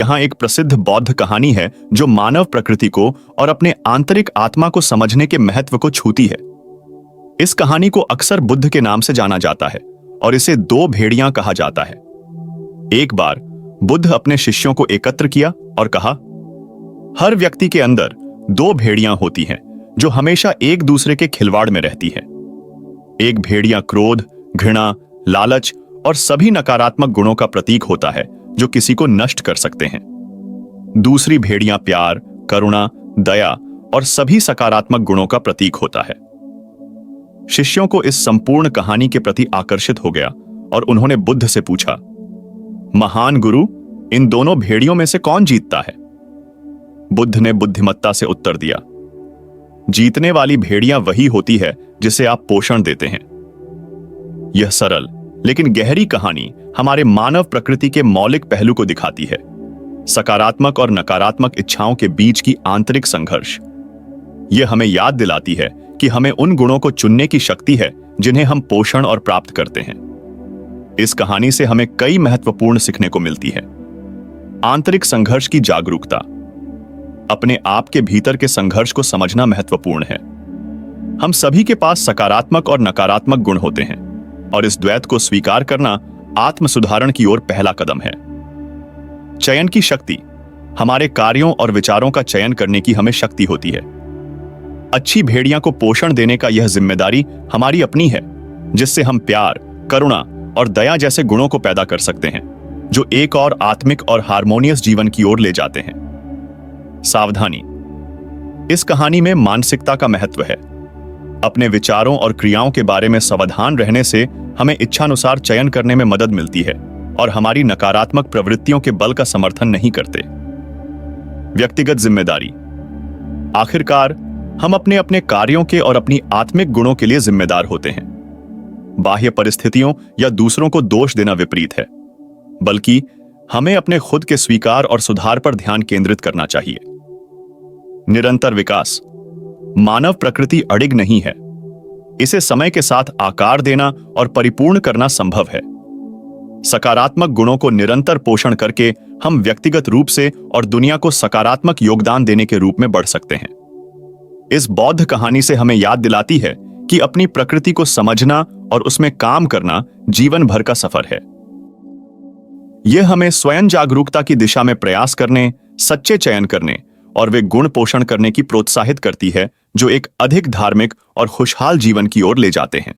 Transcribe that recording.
यहाँ एक प्रसिद्ध बौद्ध कहानी है जो मानव प्रकृति को और अपने आंतरिक आत्मा को समझने के महत्व को छूती है। इस कहानी को अक्सर बुद्ध के नाम से जाना जाता है और इसे दो भेड़ियां कहा जाता है। एक बार बुद्ध अपने शिष्यों को एकत्र किया और कहा, हर व्यक्ति के अंदर दो भेड़ियां होती हैं जो हमेशा एक दूसरे के खिलवाड़ में रहती हैं। एक भेड़िया क्रोध, घृणा, लालच और सभी नकारात्मक गुणों का प्रतीक होता है जो किसी को नष्ट कर सकते हैं। दूसरी भेड़िया प्यार, करुणा, दया और सभी सकारात्मक गुणों का प्रतीक होता है। शिष्यों को इस संपूर्ण कहानी के प्रति आकर्षित हो गया और उन्होंने बुद्ध से पूछा, महान गुरु, इन दोनों भेड़ियों में से कौन जीतता है? बुद्ध ने बुद्धिमत्ता से उत्तर दिया, जीतने वाली भेड़िया वही होती है जिसे आप पोषण देते हैं। यह सरल लेकिन गहरी कहानी हमारे मानव प्रकृति के मौलिक पहलू को दिखाती है, सकारात्मक और नकारात्मक इच्छाओं के बीच की आंतरिक संघर्ष। यह हमें याद दिलाती है कि हमें उन गुणों को चुनने की शक्ति है जिन्हें हम पोषण और प्राप्त करते हैं। इस कहानी से हमें कई महत्वपूर्ण सीखने को मिलती है। आंतरिक संघर्ष की जागरूकता, अपने आप के भीतर के संघर्ष को समझना महत्वपूर्ण है। हम सभी के पास सकारात्मक और नकारात्मक गुण होते हैं और इस द्वैत को स्वीकार करना आत्म सुधारण की ओर पहला कदम है। चयन की शक्ति, हमारे कार्यों और विचारों का चयन करने की हमें शक्ति होती है। अच्छी भेड़िया को पोषण देने का यह जिम्मेदारी हमारी अपनी है, जिससे हम प्यार, करुणा और दया जैसे गुणों को पैदा कर सकते हैं जो एक और आत्मिक और हार्मोनियस जीवन की ओर ले जाते हैं। सावधानी, इस कहानी में मानसिकता का महत्व है। अपने विचारों और क्रियाओं के बारे में सावधान रहने से हमें इच्छानुसार चयन करने में मदद मिलती है और हमारी नकारात्मक प्रवृत्तियों के बल का समर्थन नहीं करते। व्यक्तिगत जिम्मेदारी, आखिरकार हम अपने अपने कार्यों के और अपनी आत्मिक गुणों के लिए जिम्मेदार होते हैं। बाह्य परिस्थितियों या दूसरों को दोष देना विपरीत है, बल्कि हमें अपने खुद के स्वीकार और सुधार पर ध्यान केंद्रित करना चाहिए। निरंतर विकास, मानव प्रकृति अडिग नहीं है, इसे समय के साथ आकार देना और परिपूर्ण करना संभव है। सकारात्मक गुणों को निरंतर पोषण करके हम व्यक्तिगत रूप से और दुनिया को सकारात्मक योगदान देने के रूप में बढ़ सकते हैं। इस बौद्ध कहानी से हमें याद दिलाती है कि अपनी प्रकृति को समझना और उसमें काम करना जीवन भर का सफर है। यह हमें स्वयं जागरूकता की दिशा में प्रयास करने, सच्चे चयन करने और वे गुण पोषण करने की प्रोत्साहित करती है जो एक अधिक धार्मिक और खुशहाल जीवन की ओर ले जाते हैं।